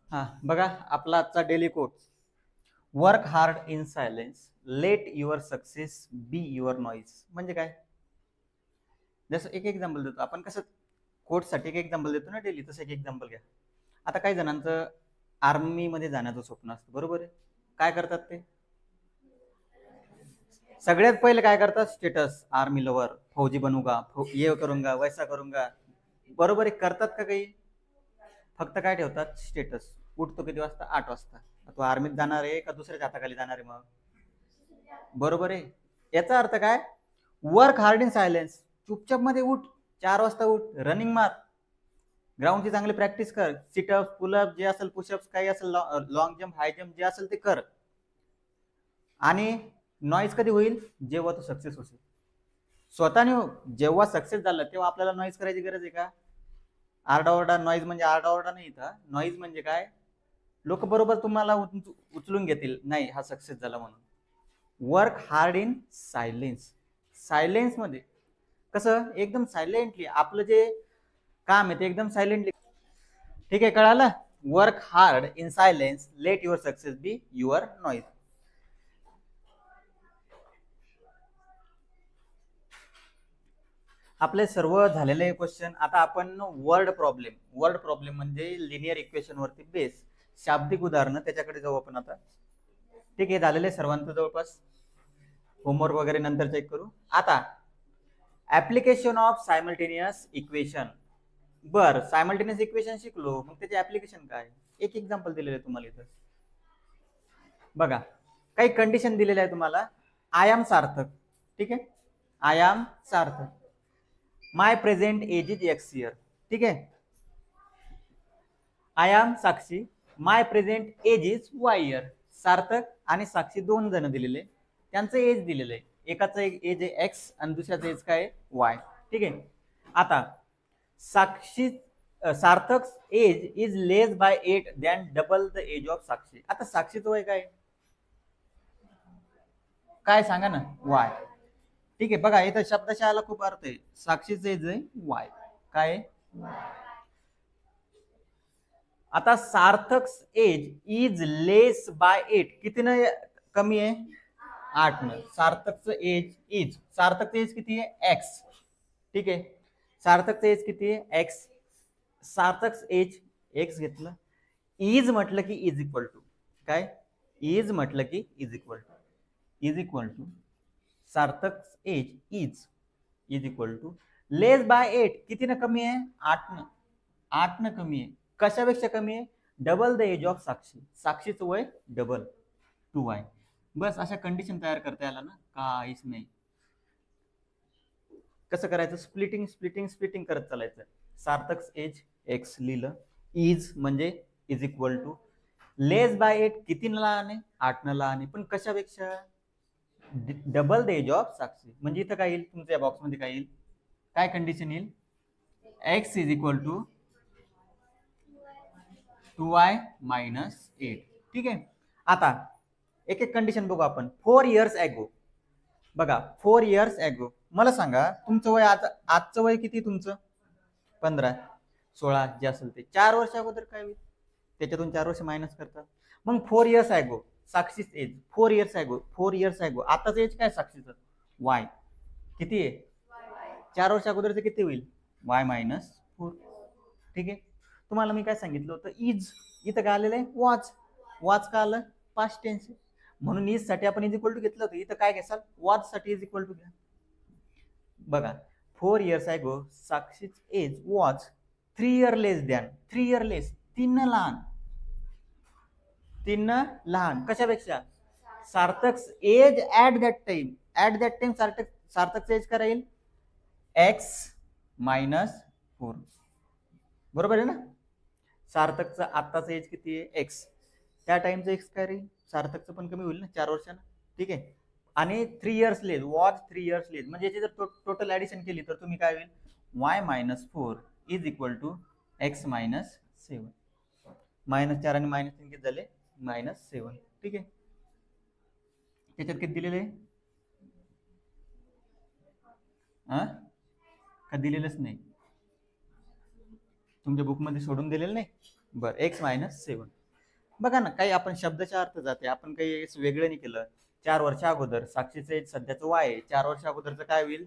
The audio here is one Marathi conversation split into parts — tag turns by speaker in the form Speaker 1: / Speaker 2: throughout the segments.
Speaker 1: हा बघा आपला आजचा daily quote. Work hard in silence, let your success be your noise. म्हणजे काय? जसं एक एक्झाम्पल देतो आपण, कसं कोर्ससाठी एक एक्झाम्पल देतो ना डेली, तसं एक एक्झाम्पल घ्या. आता काही जणांचं आर्मीमध्ये जाण्याचं स्वप्न असतं, बरोबर आहे. काय करतात ते? सगळ्यात पहिले काय करतात? स्टेटस, आर्मी लवर, फौजी बनूंगा, ये करूंगा, वैसा करूंगा. बरोबर आहे, करतात का काही? फक्त काय ठेवतात? स्टेटस. उठतो किती वाजता? 8 वाजता. तो आर्मीत जाणार आहे का दुसऱ्याच्या हाताखाली जाणार आहे? मग बरोबर आहे. याचा अर्थ काय? Work hard in silence. चुपचाप मध्ये उठ, 4 वाजता उठ, रनिंग मार, ग्राउंडची चांगली प्रॅक्टिस कर, सिटअप, पुलअप जे असेल, पुशअप्स काही असेल, लॉंग जम्प, हाय जम्प जे असेल ते कर. आणि नॉईज कधी होईल? जेव्हा तो सक्सेस होईल. स्वतःने जेव्हा सक्सेस झालं तेव्हा आपल्याला नॉईज करायची गरज आहे का? आरडाओरडा, नॉईज म्हणजे आरडाओरडा नाही. इथं नॉईज म्हणजे काय? लोक बरोबर तुम्हाला उचलून घेतील, नाही हा सक्सेस झाला म्हणून. Work hard in silence. Silence मध्ये कसं? एकदम सायलेंटली आपलं जे काम आहे ते एकदम सायलेंटली. ठीक आहे, कळालं? Work hard in silence, let your success be your noise. आपले सर्व झालेले क्वेश्चन. आता आपण वर्ड प्रॉब्लेम, वर्ड प्रॉब्लेम म्हणजे लिनियर इक्वेशन वरती बेस, शाब्दिक उदाहरणं, त्याच्याकडे जाऊ आपण आता. ठीक आहे, झालेले सर्वांचं जवळपास. होमवर्क वगैरे नंतर चेक करू. आता ऍप्लिकेशन ऑफ सायमल्टेनियस इक्वेशन. बर, सायमल्टेनियस इक्वेशन शिकलो, मग त्याचे ऍप्लिकेशन काय? एक एक्झाम्पल दिलेलं आहे तुम्हाला इथं. बघा, काही कंडिशन दिलेल्या आहे तुम्हाला. I am Sarthak. ठीक आहे, I am Sarthak. My present age is X year. ठीक आहे. I am Sakshi, my present age is Y year. Sarthak आणि साक्षी दोन जण दिलेले, त्यांचं एज दिलेलं आहे. एकाचं एज आहे एक्स आणि दुसऱ्याचं एज काय? वाय. ठीक आहे. आता Sakshi, Sarthak age is less by 8 than double the age of Sakshi. आता साक्षीचं वय काय? काय सांगा ना? वाय. ठीक आहे, बघा इथं शब्दशःला खूप अर्थ आहे. साक्षीचं एज आहे वाय. काय? आता Sarthak age is less by 8, किती न कमी आहे? 8 न. सार्थकचं एज इज, सार्थकचं एज किती आहे? एक्स. ठीक आहे, सार्थकचं एज किती आहे? एक्स. सार्थक एज एक्स घेतलं. इज म्हटलं की इज इक्वल टू काय? इज म्हटलं की is equal to Sarthak age is equal to less by 8, किती ना कमी आहे? 8 न. 8 न कमी आहे. कशापेक्षा कमी आहे? डबल द एज ऑफ साक्षी. साक्षीचं वय डबल, 2y. बस अशा कंडिशन तयार करता आला ना? काहीच नाही. कसं करायचं? स्प्लिटिंग स्प्लिटिंग स्प्लिटिंग करत चालायचं. सार्थक एज एक्स लिहिलं, इज म्हणजे is equal to less by 8, किती न लहान आहे? 8 न लहान आहे. पण कशापेक्षा? डबल द एज ऑफ साक्षी. म्हणजे इथं काय येईल तुमच्या बॉक्समध्ये? काय येईल? काय कंडिशन येईल? X is equal to 2y minus 8. ठीक आहे. आता एक एक कंडिशन बघू आपण. 4 इयर्स ॲगो. बघा, 4 इयर्स ॲगो. मला सांगा तुमचं वय आता, आजचं वय किती तुमचं? 15, 16 जे असेल ते. 4 वर्ष अगोदर काय होईल? त्याच्यातून 4 वर्ष मायनस करतात. मग 4 इयर्स ॲगो साक्षीच age, 4 years ago, 4 years ago. आताच एज काय साक्षीचं? वाय. किती आहे? 4 वर्ष अगोदरचं किती होईल? Y minus 4. ठीक आहे. तुम्हाला मी काय सांगितलं होतं? इज. इथं काय आलेलं आहे? वॉच. वॉच का आलं? Past tense. म्हणून इज साठी आपण इज इक्वल टू घेतलं होतं. इथं काय घ्याल? वॉच साठी इज इक्वल टू घ्या. बघा, 4 इयर्स ॲगो साक्षीच age was 3 year less than, 3 year less, 3 लहान. 3 लहान कशापेक्षा? Sarthak age at that time. At that time सार्थकचं एज काय राहील? X minus 4. बरोबर आहे ना? सार्थकचं आत्ताचं एज किती आहे? एक्स. त्या टाइमचं एक्स काय राहील? सार्थकचं पण कमी होईल ना 4 वर्षानं. ठीक आहे. आणि 3 इयर्स लेस, वॉज 3 इयर्स लेस, म्हणजे याची जर टोटल ऍडिशन केली तर तुम्ही काय होईल? Y minus 4 is equal to X minus 7. -4 आणि -3 किती झाले? -7. ठीक आहे. त्याच्यात किती दिलेले? का दिलेलंच नाही? तुमच्या बुकमध्ये सोडून दिलेलं नाही? बरं, एक्स मायनस 7. बघा ना, काही आपण शब्दाच्या अर्थ जाते, आपण काही वेगळं नाही केलं. 4 वर्ष अगोदर साक्षीचं एज सध्याचं वाय आहे, 4 वर्ष अगोदरचं काय होईल,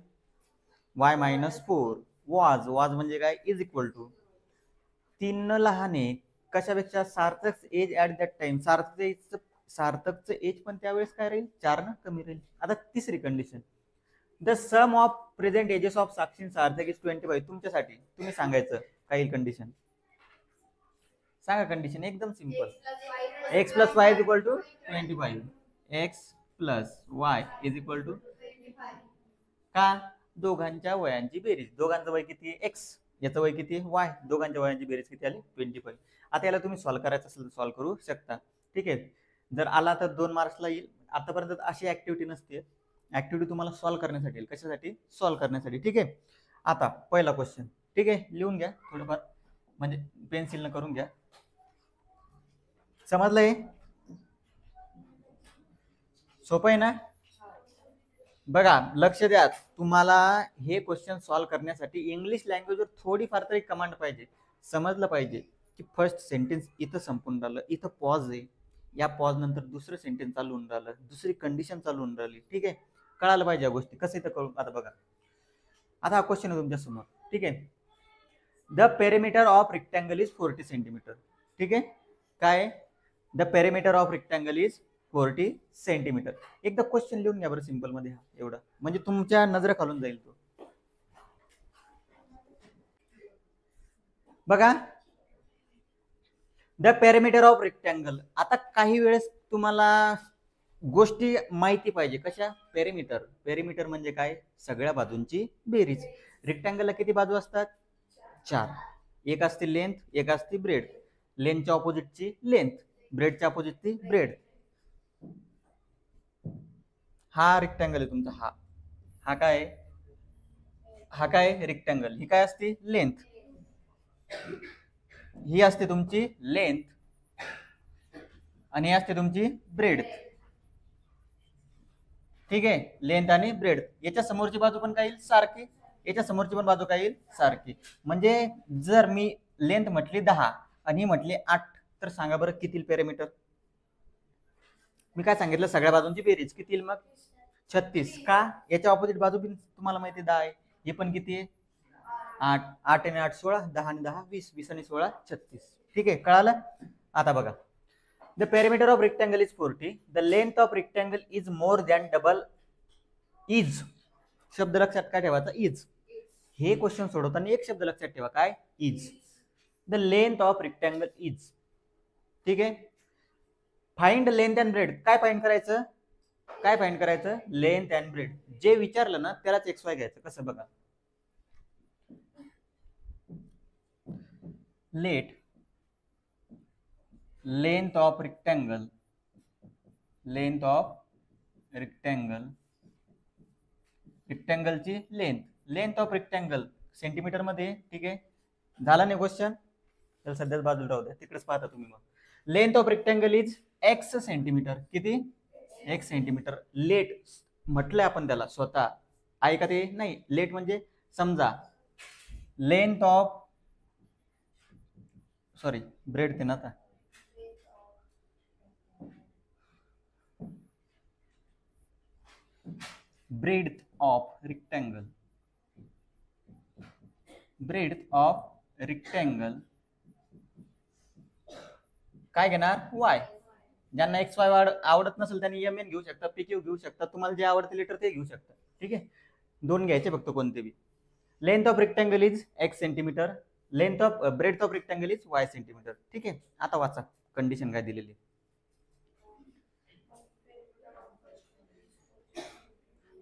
Speaker 1: वाय -4 वाज म्हणजे काय, इज इक्वल टू 3 लहान आहे कशापेक्षा, Sarthak age at that time, सार्थकचं एज पण त्यावेळेस काय राहील, 4 ना कमी राहील. आता तिसरी condition, the sum of present ages of Sakshi Sarthak is 25. तुमच्यासाठी तुम्ही सांगायचं काही कंडिशन सांगा. कंडिशन एकदम simple, x plus Y is equal to 25, x plus Y is equal to, का, दोघांच्या वयांची बेरीज, दोघांचं वय किती आहे x, याचं वय किती y, दोघांच्या वयांची बेरीज किती आली 25. आता याला तुम्ही सॉल्व्ह करायचं असेल तर सॉल्व्ह करू शकता. ठीक आहे, जर आला तर 2 मार्क्सला येईल. आतापर्यंत अशी ऍक्टिव्हिटी नसते, ऍक्टिव्हिटी तुम्हाला सॉल्व्ह करण्यासाठी येईल. कशासाठी, सॉल्व्ह करण्यासाठी. ठीक आहे, आता पहिला क्वेश्चन, ठीक आहे, लिहून घ्या थोडंफार, म्हणजे पेन्सिलनं करून घ्या. समजलंय, सोपं आहे ना. बघा लक्ष द्या, तुम्हाला हे क्वेश्चन सॉल्व्ह करण्यासाठी इंग्लिश लँग्वेजवर थोडीफार तरी कमांड पाहिजे. समजलं पाहिजे की फर्स्ट सेंटेन्स इथं संपून राहिलं, इथं पॉज आहे, या पॉज नंतर दुसरं सेंटेन्स चालू होऊन राहिलं, दुसरी कंडिशन चालू होऊन राहिली. ठीक आहे, कळायला पाहिजे या गोष्टी. कसं इथं कळून, आता बघा, आता हा क्वेश्चन आहे तुमच्या समोर. ठीक आहे, the perimeter of rectangle is 40 centimetre. ठीक आहे, काय, the perimeter of rectangle is 40 centimetre. एकदा क्वेश्चन लिहून घ्या बरं सिंपल मध्ये, एवढं म्हणजे तुमच्या नजर खालून जाईल तो. बघा, द पेरिमीटर ऑफ रेक्टँगल. आता काही वेळेस तुम्हाला गोष्टी माहिती पाहिजे. कशा, पेरिमीटर, पेरिमीटर म्हणजे काय, सगळ्या बाजूंची बेरीज. रेक्टँगलला किती बाजू असतात, 4. एक असते लेंथ, एक असते ब्रेड. लेंथच्या ऑपोजिटची लेंथ, ब्रेडच्या ऑपोजिटची ब्रेड. हा रेक्टँगल आहे तुमचा, हा काय, हा काय रेक्टँगल, ही काय असते लेंथ, ही असते तुमची लेंथ, आणि ही असते तुमची ब्रेड. ठीक आहे, लेंथ आणि ब्रेड. याच्या समोरची बाजू पण काय येईल, सारखी, याच्या समोरची पण बाजू काय येईल, सारखी. म्हणजे जर मी लेंथ म्हटली 10 आणि ही म्हटली 8, तर सांगा बरं किती येईल पेरिमीटर. मी काय सांगितलं, सगळ्या बाजूंची बेरीज किती येईल मग, 36. का, याच्या ऑपोजिट बाजू पण तुम्हाला माहिती 10 आहे, हे पण किती आहे 8. 8 आणि 8 16, 10 आणि 10 20, 20 आणि 16 36. ठीक आहे, कळालं. आता बघा, the perimeter of rectangle is 40, the length of rectangle is more than double. Is शब्द लक्षात काय ठेवायचा, इज. हे क्वेश्चन सोडवताना एक शब्द लक्षात ठेवा, काय, is. The length of rectangle is. ठीक आहे, फाइंड लेंथ अँड ब्रेड. काय फाइंड करायचं, काय फाइंड करायचं, लेंथ अँड ब्रेड. जे विचारलं ना त्यालाच XY घ्यायचं. कसं बघा, let length of rectangle, length of rectangle, रेक्टँगलची length, length of rectangle centimetre मध्ये. ठीक आहे, झाला नाही क्वेश्चन, तर सध्याच बाजूला राहू द्या, तिकडेच पाहता तुम्ही. मग length of rectangle is x centimetre. किती, x सेंटीमीटर. लेट म्हटलंय आपण त्याला स्वतः, ऐका ते नाही. लेट म्हणजे समजा लेंथ ऑफ, सॉरी ब्रेड ते ना, आता bread of rectangle, bread of rectangle काय घेणार, y. ज्यांना XY आवडत नसेल त्यांनी MN घेऊ शकता, PQ घेऊ शकता, तुम्हाला जे आवडते लेटर ते घेऊ शकता. ठीक आहे, 2 घ्यायचे फक्त कोणते बी. Length of rectangle is x centimetre, length of breadth of rectangle is y centimetre. ठीक आहे, आता वाचा कंडिशन काय दिलेली.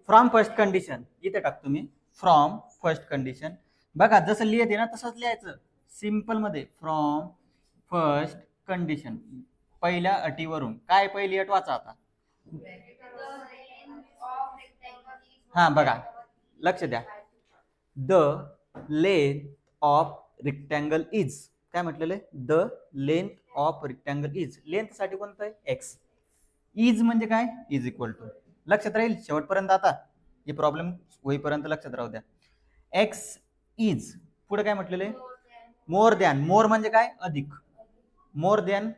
Speaker 1: फ्रॉम फर्स्ट कंडिशन, इथे टाकतो मी, फ्रॉम फर्स्ट कंडिशन. बघा जसं लिहिते ना तसंच लिहायचं सिंपल मध्ये. फ्रॉम फर्स्ट कंडिशन, पहिल्या अटीवरून. काय पहिली अट वाचा आता. हा बघा लक्ष द्या, the length of rectangle is. काय म्हटलेलं आहे, the length of rectangle is. Length साठी कोणतं आहे, x. इज म्हणजे काय, इज इक्वल टू. लक्षात राहील शेवटपर्यंत. आता हे प्रॉब्लेम होईपर्यंत लक्षात राहू द्या. x इज, पुढे काय म्हटलेलं आहे, मोर दॅन. मोर म्हणजे काय, अधिक. More than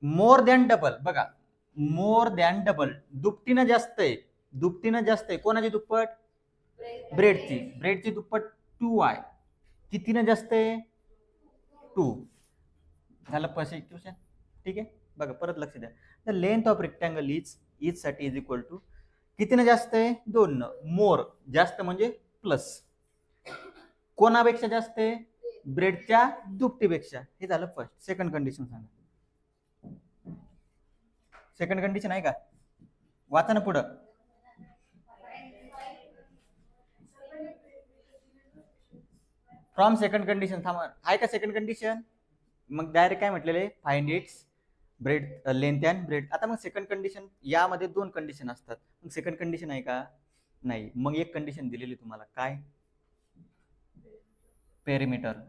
Speaker 1: more than double, बघा मोर दॅन डबल, दुपटीनं जास्त आहे, दुपटीनं जास्त आहे. कोणाची दुप्पट? ब्रेडची. ब्रेडची दुप्पट 2y. कितीनं जास्त आहे? 2. झालं फर्स्ट इक्वेशन. ठीक आहे, बघा परत लक्ष द्या. The length of rectangle is साठी इज इक्वल टू, कितीनं जास्त आहे? 2 न. मोर जास्त म्हणजे प्लस, कोणापेक्षा जास्त आहे? ब्रेडच्या दुपटीपेक्षा. हे झालं फर्स्ट. सेकंड कंडिशन सांगा. सेकंड कंडिशन आहे का? वाचा ना पुढं. फ्रॉम सेकंड कंडिशन, थांबा आहे का सेकंड कंडिशन? मग डायरेक्ट काय म्हटलेले? Find its bread length and bread. आता मग सेकंड कंडिशन, यामध्ये 2 कंडिशन असतात. मग सेकंड कंडिशन आहे का? नाही. मग एक कंडिशन दिलेली तुम्हाला, काय? पेरिमीटर.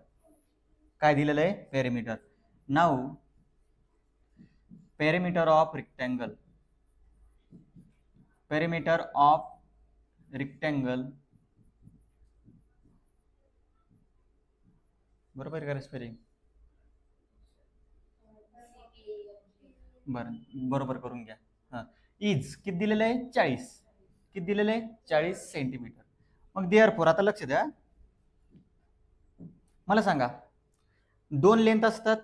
Speaker 1: काय दिलेलं आहे? Perimeter. Now perimeter of rectangle, perimeter of rectangle, बरोबर आहे का स्पेलिंग? बरं, बरोबर करून घ्या. हां, इज किती दिलेलं आहे? 40. किती दिलेलं आहे? 40 सेंटीमीटर. मग देअरफॉर, आता लक्ष द्या, मला सांगा 2 लेंथ असतात.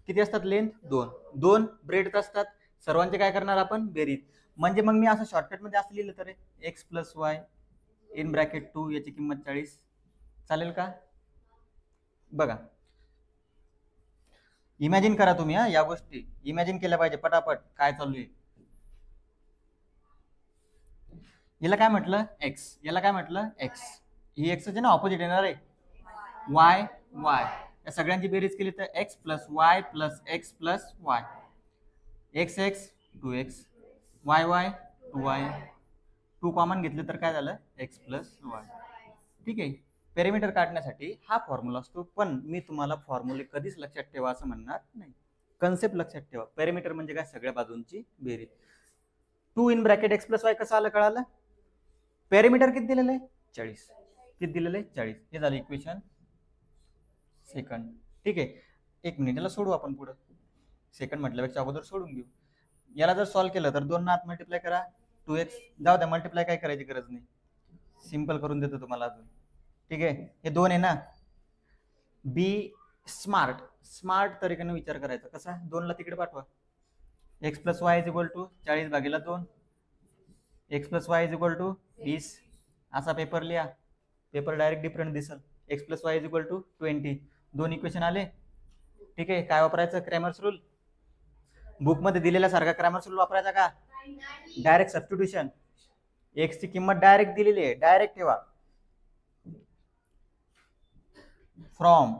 Speaker 1: किती असतात लेंथ? 2. 2 ब्रेड असतात. सर्वांचे काय करणार आपण? बेरीज. म्हणजे मग मी असं शॉर्टकट मध्ये असं लिहिलं तर x + y इन ब्रॅकेट 2, याची किंमत 40. चालेल का? बघा इमॅजिन करा तुम्ही, या गोष्टी इमॅजिन केल्या पाहिजे पटापट. काय चालू आहे? याला काय म्हटलं? x. याला काय म्हटलं? x. ही x चे ना ऑपोजिट येणार आहे y, y. या सगळ्यांची बेरीज केली तर x + y + x + y. x x 2x, y y 2y. 2 common घेतले तर काय झालं? x + y. ठीक आहे. पेरिमीटर काढण्यासाठी हा फॉर्म्युला असतो, पण मी तुम्हाला फॉर्म्युले कधीच लक्षात ठेवा असं म्हणणार नाही. कन्सेप्ट लक्षात ठेवा. पेरिमीटर म्हणजे काय? सगळ्या बाजूंची बेरीज. 2 इन ब्रॅकेट x + y कसं आलं? कळालं? पेरिमीटर किती दिलेलं आहे? 40. किती दिलेलं आहे? 40. हे झालं इक्वेशन सेकंड. ठीक आहे, एक मिनिट, याला सोडू आपण पुढं. सेकंड म्हटल्यापेक्षा अगोदर सोडून घेऊ. याला जर सॉल्व्ह केलं तर 2 आत मल्टिप्लाय करा, 2x. जाऊ द्या, मल्टिप्लाय काय करायची गरज नाही, सिंपल करून देतो तुम्हाला अजून. ठीक आहे, हे 2 आहे ना. बी स्मार्ट, स्मार्ट तरीकेने विचार करायचा. कसा? 2 ला तिकडे पाठवा. x + y = 40/2. x + y = 20. असा पेपर लिहा, पेपर डायरेक्ट डिफरंट दिसल. x + y = 20. 2 इक्वेशन आले. ठीक आहे, काय वापरायचं? Cramer's rule. बुक मध्ये दिलेल्या सारखा क्रॅमर्स रूल वापरायचा का? Direct substitution. x ची किंमत डायरेक्ट दिलेली आहे, डायरेक्ट ठेवा. From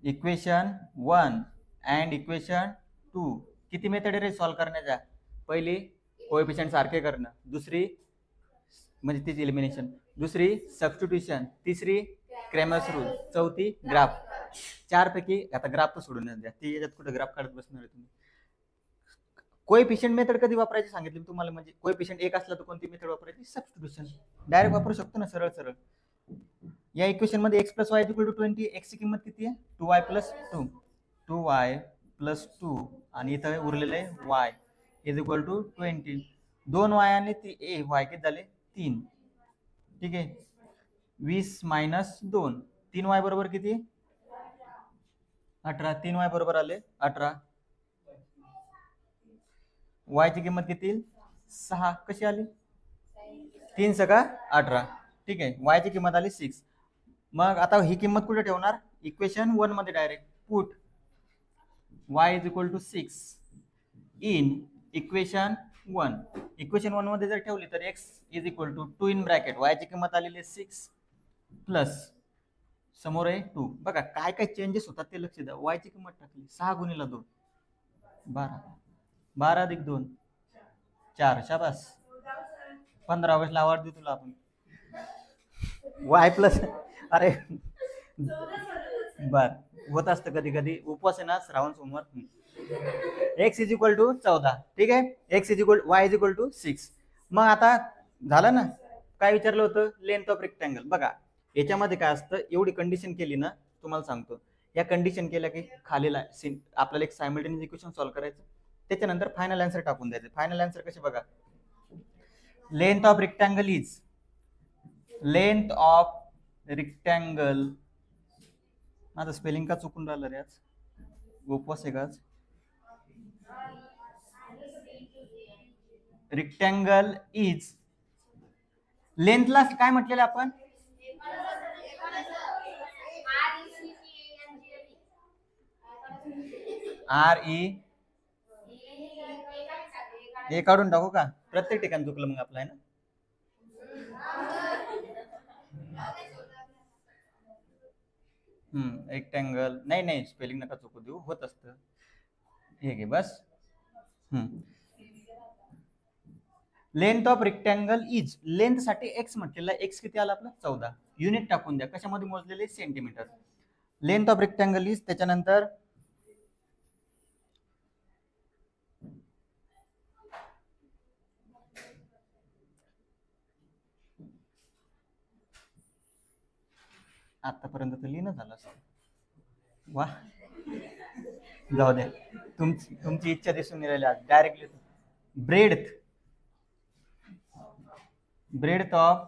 Speaker 1: equation 1 and equation 2. किती मेथड आहे सॉल्व्ह करण्याच्या? पहिली कोएफिशिएंट सारखे करणं, दुसरी म्हणजे तीच एलिमिनेशन, दुसरी सबस्टिट्यूशन, तिसरी क्रॅमर्स रूल, चौथी ग्राफ. 4 पैकी आता ग्राफ तर सोडून द्या, ती याच्यात कुठे ग्राफ काढत बसणार आहे तुम्ही. कोएफिशिएंट मेथड कधी वापरायची सांगितली तुम्हाला? म्हणजे कोएफिशिएंट 1 असला तर कोणती मेथड वापरायची? सबस्टिट्यूशन. डायरेक्ट वापरू शकतो ना, सरळ सरळ. या इक्वेशन मध्ये x + y = 20. x ची किंमत किती आहे? 2y + 2. 2y + 2 आणि इथं उरलेले y = 20. 2y आणि y किती झाले? 3. ठीक आहे, 20 - 2. 3y बरोबर किती? 18. 3y बरोबर आले 18. y ची किंमत किती? 6. कशी आली? 3 × 18. ठीक आहे, y ची किंमत आली 6. मग आता ही किंमत कुठे ठेवणार? इक्वेशन 1 मध्ये direct put y = 6 in equation 1. Equation 1 मध्ये जर ठेवली तर x = 2 इन ब्रॅकेट y ची किंमत आलेली आहे 6 प्लस समोर आहे 2. बघा काय काय चेंजेस होतात ते लक्ष द्या. y ची किंमत टाकली 6 × 2 12. 12 + 2 4. शाबास, 15 ऑगस्टला अवॉर्ड देऊ तुला आपण. y प्लस, अरे बर, होत असतं कधी कधी. उपवास आहे ना, श्रावण सोमवार. x = 14. ठीक आहे, y = 6. मग आता झालं ना. काय विचारलं होतं? Length of rectangle. बघा याच्यामध्ये काय असतं, एवढी कंडिशन केली ना, तुम्हाला सांगतो, या कंडिशन केल्या की खालील आपल्याला एक सायमल्टेनियस इक्वेशन सॉल्व्ह करायचं, त्याच्यानंतर फायनल आन्सर टाकून द्यायचं. फायनल आन्सर कसे बघा, length of rectangle is, length of rectangle, माझं स्पेलिंग का चुकून राहिलं रे आज, उपवास आहे का आज. रेक्टँगल इज, लेंथला काय म्हटलेलं आपण, RE, हे काढून टाकू का, प्रत्येक ठिकाणी चुकलं मग आपलं आहे ना. रेक्टँगल नाही स्पेलिंग नका चुकू देऊ, होत असतं हे घे बस. Length of rectangle is, length साठी एक्स म्हटलेला, एक्स किती आला आपला 14, युनिट टाकून द्या, कशामध्ये मोजलेले, centimetre. Length of rectangle is, त्याच्यानंतर आतापर्यंत तर लिहिणं झालं असतं. वा, जाऊ द्या, तुमची इच्छा दिसून राहिली आज. डायरेक्टली ब्रेडथ ऑफ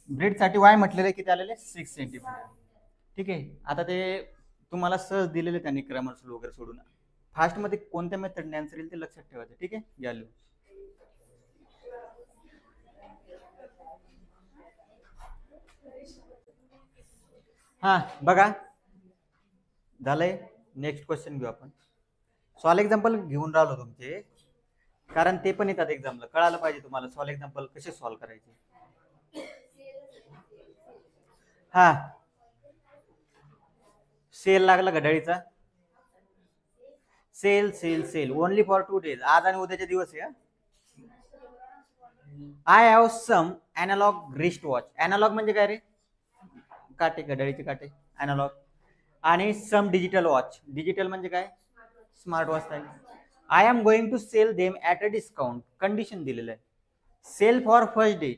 Speaker 1: ब्रेड साठी वाय म्हटलेलं किती आलेले, 6 सेंटीमीटर. ठीक आहे, आता ते तुम्हाला सहज दिलेले त्यांनी ग्रामर वगैरे सोडून, फास्ट मध्ये कोणत्या मेथडने आन्सर येईल ते लक्षात ठेवायचं. ठीक आहे, घ्या लिहून. हा बघा झालंय. नेक्स्ट क्वेश्चन घेऊ आपण. सॉल्व एक्झाम्पल घेऊन राहिलो तुमचे, कारण ते पण येतात एक्झामला, कळायला पाहिजे तुम्हाला सॉल्व एक्झाम्पल कसे सॉल्व करायचे. हा, सेल लागला घड्याळीचा, sale sale sale only for 2 days, आज आणि उद्याचे दिवस आहे. I have some analogue wrist watch, analogue म्हणजे काय रे, काटे, घड्याळीचे काटे, अॅनालॉग. आणि सम डिजिटल वॉच, डिजिटल म्हणजे काय, स्मार्ट वॉच आहे. I am going to sell them at a discount, condition दिलेलं आहे, सेल फॉर फर्स्ट डे.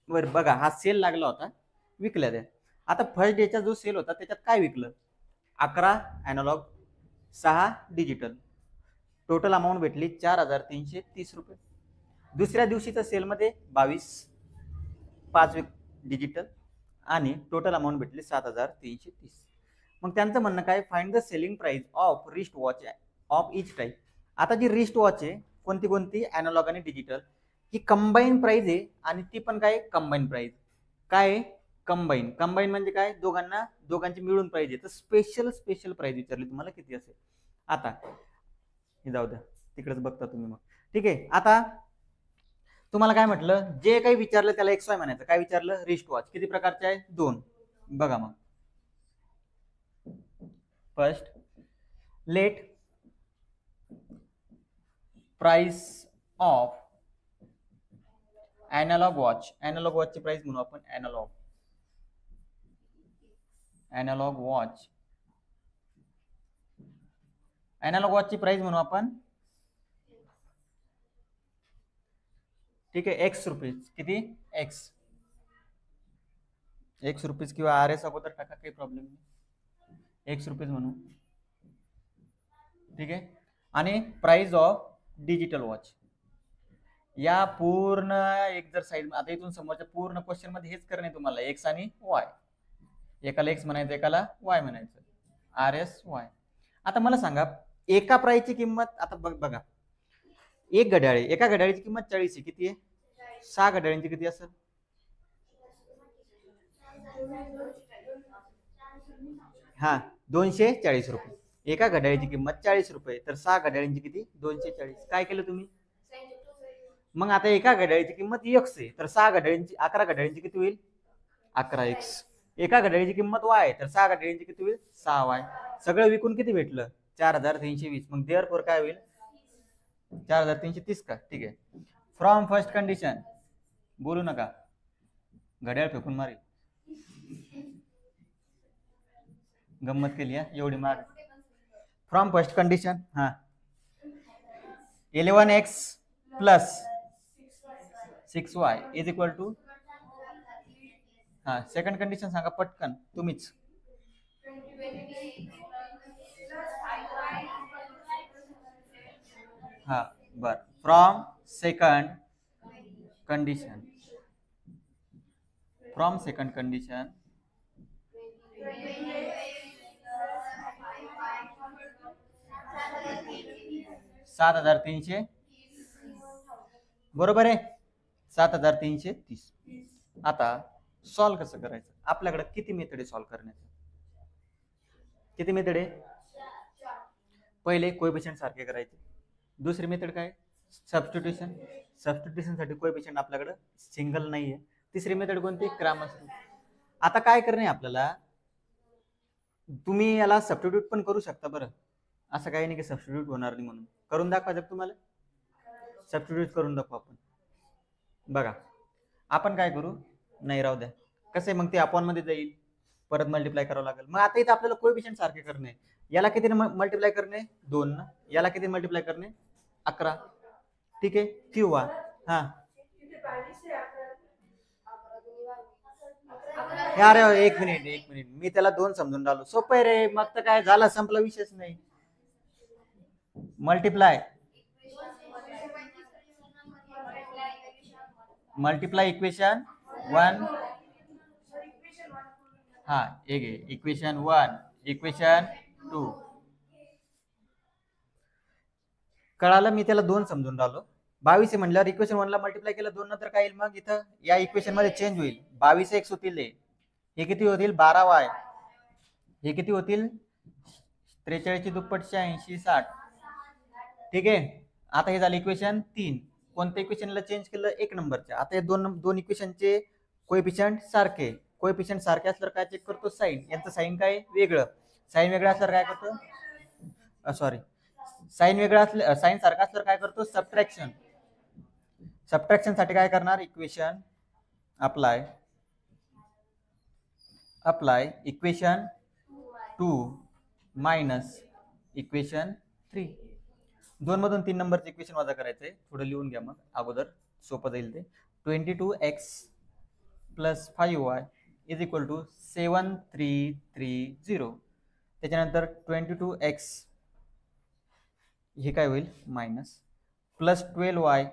Speaker 1: बर बघा, हा सेल लागला होता, विकल्या द्या. आता फर्स्ट डेचा जो सेल होता त्याच्यात काय विकलं, 11 अॅनालॉग, 6 डिजिटल, टोटल अमाऊंट भेटली 4330 रुपये. दुसऱ्या दिवशीच्या सेलमध्ये 22, 5 डिजिटल आणि टोटल अमाऊंट भेटली 7330. मग त्यांचं म्हणणं काय, find the selling price of wrist watch of each type. आता जी रिस्ट वॉच आहे, कोणती कोणती, अॅनालॉग आणि डिजिटल, ही कंबाईन प्राइस आहे, आणि ती पण काय, कंबाईन प्राइस. काय कंबाईन, कंबाईन म्हणजे काय, दोघांची मिळून प्राइस आहे. तर स्पेशल प्राइस विचारली तुम्हाला किती असेल. आता हे जाऊ द्या, तिकडेच बघता तुम्ही मग. ठीक आहे, आता तुम्हाला काय म्हटलं, जे काही विचारलं त्याला XY म्हणायचं. काय विचारलं, रिस्ट वॉच किती प्रकारचे आहे, 2. बघा मग, first let price of analogue watch, analogue वॉचची प्राइस म्हणू आपण, अॅनालॉग वॉचची प्राइस म्हणू आपण, ठीक आहे, X रुपीज. किती, X रुपीज किंवा RS अगोदर टाका, काही प्रॉब्लेम नाही, X रुपीज म्हणू. ठीक आहे, आणि प्राइस ऑफ डिजिटल वॉच, या पूर्ण एक्सरसाइज, आता इथून समोरच्या पूर्ण क्वेश्चन मध्ये हेच करणे तुम्हाला, X आणि Y, एकाला X म्हणायचं, एकाला Y म्हणायचं, RSY. आता मला सांगा, एका प्राइसची किंमत, आता बघा, एक घड्याळ, एका घड्याळीची किंमत 40 आहे, किती आहे, 6 घड्याळींची किती असेल, हा 240 रुपये. एका घड्याळीची किंमत 40 रुपये, तर 6 घड्याळींची किती, 240. काय केलं तुम्ही, मग आता एका घड्याळीची किंमत X आहे, तर 6 घड्याळींची, 11 घड्याळींची किती होईल, 11X. एका घड्याळीची किंमत Y, तर 6 घड्याळींची किती होईल, 6Y. सगळं विकून किती भेटलं, 4320. मग देअरफॉर काय होईल, 4330 का. ठीक आहे, फ्रॉम फर्स्ट कंडिशन, बोलू नका, घड्याळ फेकून मारी, गंमत केली आहे एवढी मार. फ्रॉम फर्स्ट कंडिशन, हा 11X plus 6Y is equal to हा सेकंड कंडिशन सांगा पटकन तुम्हीच. हा बर. From second condition, from second condition 7330 बरोबर आहे. 7330. आता सॉल्व कसं करायचं, आपल्याकडे किती मेथड आहे सॉल्व करण्याचं? किती मेथड आहे? पहिले कोएफिशिएंट सारखे करायचे. दुसरी मेथड काय? सबस्टिट्यूशन. सबस्टिट्यूशन साठी कोएफिशिएंट आपल्याकडे सिंगल नाहीये. तिसरी मेथड कोणती? Cramer's rule. आता काय करणे आपल्याला, तुम्ही याला सबस्टिट्यूट पण करू शकता बरं, असं काही नाही की सबस्टिट्यूट होणार नाही म्हणून. करून दाखवायचं तुम्हाला, सबस्टिट्यूट करून दाखवू आपण. बघा आपण काय करू, नाही राहू द्या, कसं आहे मग ते अपॉन मध्ये जाईल, परत मल्टिप्लाय करावं लागेल. मग आता इथे आपल्याला कोएफिशिएंट सारखे करणे, याला किती मल्टिप्लाय करणे 2 ना, याला किती मल्टिप्लाय करणे 11. ठीक आहे किंवा हा अरे एक मिनिट मी त्याला 2 समजून राहिलो. सोपं आहे रे, मग तर काय झालं, संपला विषयच नाही. मल्टिप्लाय इक्वेशन 1, हा एक इक्वेशन 1 इक्वेशन 2 कळालं. मी त्याला 2 समजून राहिलो. 22 आहे म्हणल्यावर इक्वेशन 1 ला मल्टिप्लाय केलं 2 नंतर काय येईल, मग इथं या इक्वेशन मध्ये चेंज होईल. 22 x होतील, हे किती होतील 12y, हे किती होतील 43 ची दुप्पट 86 60. ठीक आहे. आता हे झालं इक्वेशन 3. कोणत्या इक्वेशनला चेंज केलं? 1 नंबरच्या. आता हे दोन इक्वेशनचे कोएफिशिएंट सारखे, कोएफिशिएंट सारखे असल्यावर काय चेक करतो? साइन. यांचं साइन काय वेगळं, साइन वेगळं असल्यावर काय करतो, सॉरी साइन वेगळं असलं, साइन सारखा असल्यावर काय करतो? सबट्रॅक्शन. सबट्रॅक्शन साठी काय करणार? Equation apply equation 2 minus equation 3. 2 मधून 3 नंबरचे इक्वेशन वजा करायचंय. थोडं लिहून घ्या मग अगोदर, सोपं जाईल ते. 22x plus 5y is equal to 7330. त्याच्यानंतर 22x हे काय होईल मायनस, प्लस 12y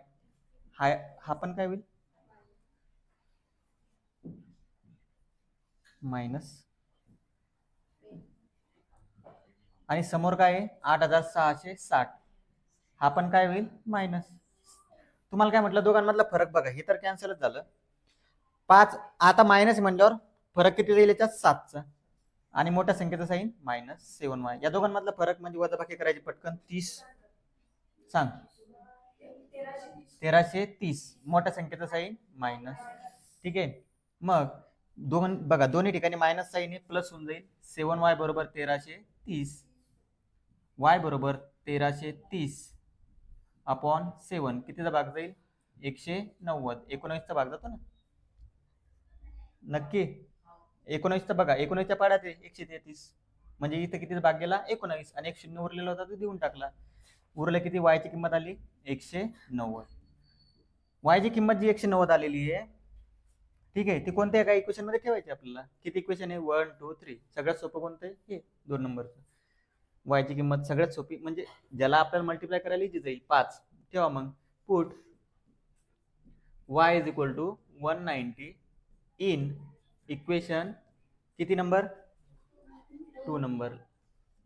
Speaker 1: हा पण काय होईल मायनस, आणि समोर काय आहे 8660, हा पण काय होईल मायनस. तुम्हाला काय म्हटलं, दोघांमधला फरक बघा, हे तर कॅन्सलच झालं. 5 आता मायनस म्हणल्यावर फरक किती जाईल याच्यात 7चा, आणि मोठ्या संख्येचा साइन मायनस 7y. या दोघांमधला फरक म्हणजे वजाबाकी करायची पटकन. 30 सांग, 1330. मोठ्या संख्येचा साइन मायनस. ठीक आहे. मग बघा दोन्ही ठिकाणी मायनस साइन आहे, प्लस होऊन जाईल. 7y बरोबर 1330, y बरोबर 1330 अपॉन 7. कितीचा भाग जाईल? 190. 19चा भाग जातो ना नक्की. 19चा बघा, 19च्या पाड्यात आहे 133, म्हणजे इथे कितीचा भाग गेला 19, आणि 1 0 उरलेला होता तो देऊन टाकला. उरलं किती? y ची किंमत आली 190. y ची किंमत जी 190 आलेली आहे, ठीक आहे, ती कोणत्या एका इक्वेशन मध्ये ठेवायची आपल्याला. किती इक्वेशन आहे? 1 2 3. सगळ्यात सोपं कोणतं आहे? हे 2 नंबरचं. y ची किंमत सगळ्यात सोपी, म्हणजे ज्याला आपल्याला मल्टिप्लाय करायला इजी जाईल, 5 ठेवा. मग put y is equal to 190 in equation किती नंबर? 2 नंबर.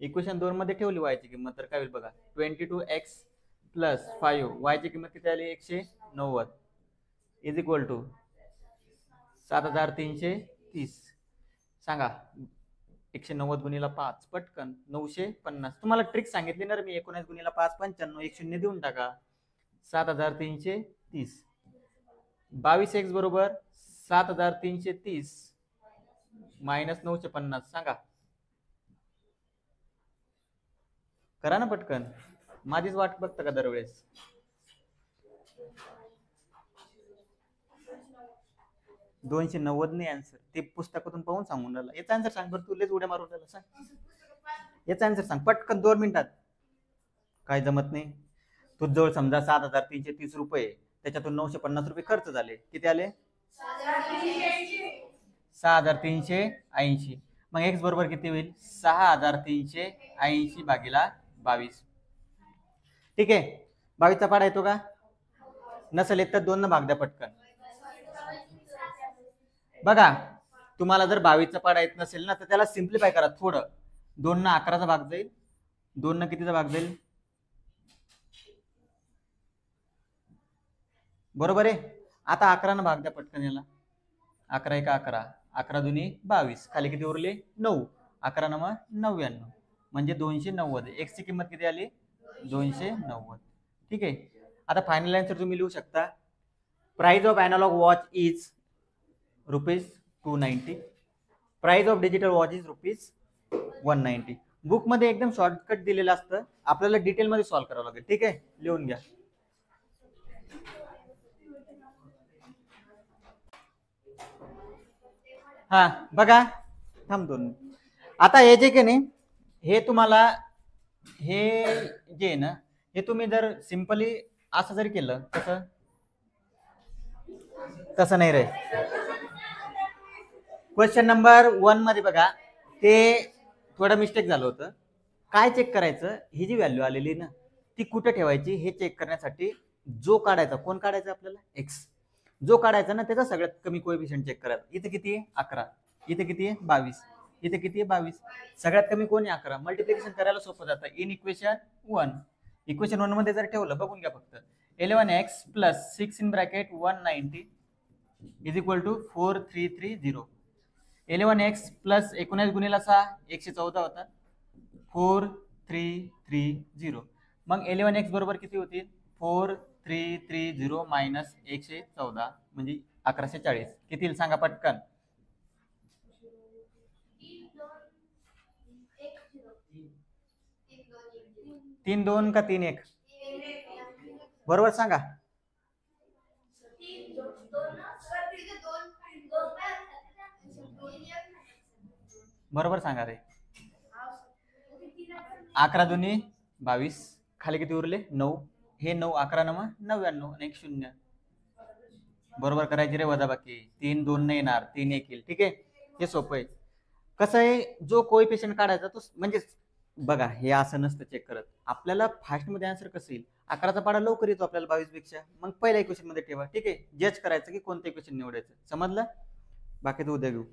Speaker 1: इक्वेशन 2 मध्ये ठेवली y ची किंमत, तर काय होईल बघा, 22x प्लस 5, y ची किंमत किती आली 190, इज इक्वल टू 7330. सांगा 190 गुणिला 5 पटकन 950. तुम्हाला ट्रिक सांगितली ना मी, 19 गुणिला 5 95, 1 0 देऊन टाका. 7330. 22x बरोबर 7330 मायनस 950. सांगा, करा ना पटकन, माझीच वाट बघता का दरवेळेस? $290 नाही आन्सर, ते पुस्तकातून पाहून सांगून राहिला. याचा आन्सर सांग बरं, तू लेच उड्या मारून राहिला. सांग याचा आन्सर सांग पटकन, 2 मिनिटात. काय जमत नाही तुझ्याजवळ? समजा 7330 रुपये, त्याच्यातून 950 रुपये खर्च झाले. किती आले? 6380. मग एक्स बरोबर किती होईल? 6380 भागीला 22. ठीक आहे, 22चा पाडा येतो का? नसेल येत तर 2 न भाग द्या पटकन. बघा, तुम्हाला जर 22चा पाडा येत नसेल ना तर त्याला सिम्प्लिफाय करा थोडं. 2 न 11चा भाग जाईल, 2 न कितीचा भाग जाईल? बरोबर आहे. आता 11 न भाग द्या पटकन याला. 11 1 11, 11 दुनी 22, खाली किती उरले? 9. 11 9 99, म्हणजे 290. एक्स ची किंमत किती आली? 290. ठीक आहे. आता फायनल आन्सर तुम्ही लिहू शकता. Price of analog watch is ₹290. Price of digital watch is ₹190. Book मध्ये एकदम शॉर्टकट दिलेलं असतं, आपल्याला डिटेल मध्ये सॉल्व्ह करावं लागेल. ठीक आहे, लिहून घ्या. हा बघा, थांबतो. आता हे जे की नाही, हे तुम्हाला हे जे आहे ना, हे तुम्ही जर सिंपली असं जरी केलं तसं नाही रे. क्वेश्चन नंबर 1 मध्ये बघा, ते थोडं मिस्टेक झालं होतं. काय चेक करायचं? ही जी व्हॅल्यू आलेली ना ती कुठे ठेवायची हे चेक करण्यासाठी जो काढायचा, कोण काढायचा आपल्याला? एक्स. जो काढायचा ना त्याचा सगळ्यात कमी कोएफिशियंट चेक करायचा. इथे किती आहे? 11. इथे किती आहे? 22. इथे किती आहे? 22. सगळ्यात कमी कोण आहे? 11. मल्टिप्लिकेशन करायला सोपं जातं. In equation 1. इक्वेशन 1 मध्ये जर ठेवलं, बघून घ्या फक्त. 11x plus 6 in bracket 190 is equal to 4330. 11x plus 19 गुणिला 6 114 होता. 4330. मग 11x बरोबर किती होतील? 4330 मायनस 114 म्हणजे 1140. किती सांगा पटकन? 3 2 का 3 1? बरोबर सांगा. बरोबर सांगा रे. 11 दुनी 22, खाली किती उरले? 9. हे 9 11 9 99 आणि 1 0. बरोबर करायची रे वजाबाकी. 3 2 नाही येणार, 3 1 येईल. ठीक आहे, हे सोपं आहे. कसं आहे, जो कोएफिशियंट काढायचा तो म्हणजे बघा, हे असं नसतं चेक करत. आपल्याला फास्ट मध्ये आन्सर कसं येईल? 11चा पाडा लवकर येतो आपल्याला 22 पेक्षा. मग पहिल्या इक्वेशन मध्ये ठेवा. ठीक आहे, जज करायचं की कोणतं इक्वेशन निवडायचं. समजलं? बाकी तो उद्या घेऊ.